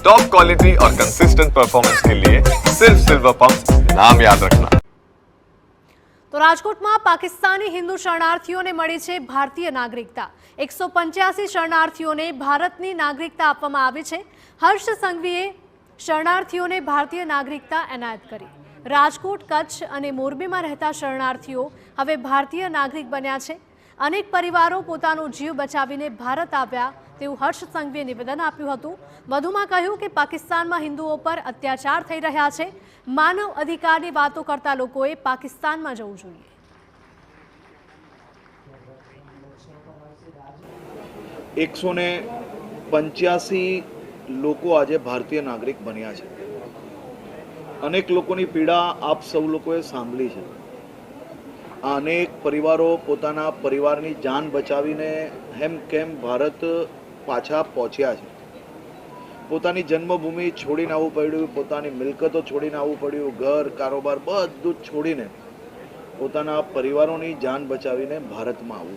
Top quality और consistent performance के लिए सिर्फ सिल्वर पंप नाम याद रखना। તો રાજકોટમાં પાકિસ્તાની હિન્દુ શરણાર્થીઓને મળી છે ભારતીય નાગરિકતા। 185 શરણાર્થીઓને ભારતની નાગરિકતા આપવામાં આવી છે। હર્ષ સંઘવીએ શરણાર્થીઓને ભારતીય નાગરિકતા એનાયત કરી। રાજકોટ, કચ્છ અને મોરબીમાં રહેતા શરણાર્થીઓ હવે ભારતીય નાગરિક બન્યા છે। અનેક પરિવારો પોતાનો જીવ બચાવીને ભારત આવ્યા તેવું હર્ષ સંઘવીએ નિવેદન આપ્યું હતું। વધુમાં કહ્યું કે પાકિસ્તાનમાં હિન્દુઓ પર અત્યાચાર થઈ રહ્યા છે। માનવ અધિકારની વાતો કરતા લોકોએ પાકિસ્તાનમાં જવું જોઈએ। 185 લોકો આજે ભારતીય નાગરિક બન્યા છે। અનેક લોકોની પીડા આપ સૌ લોકોએ સાંભળી છે। અનેક પરિવારો પોતાના પરિવારની જાન બચાવીને હેમ કેમ ભારત પાછા પહોંચ્યા છે। પોતાની જન્મભૂમિ છોડીને આવવું પડ્યું, પોતાની મિલકતો છોડીને આવવું પડ્યું, ઘર કારોબાર બધું છોડીને પોતાના પરિવારોની જાન બચાવીને ભારતમાં આવવું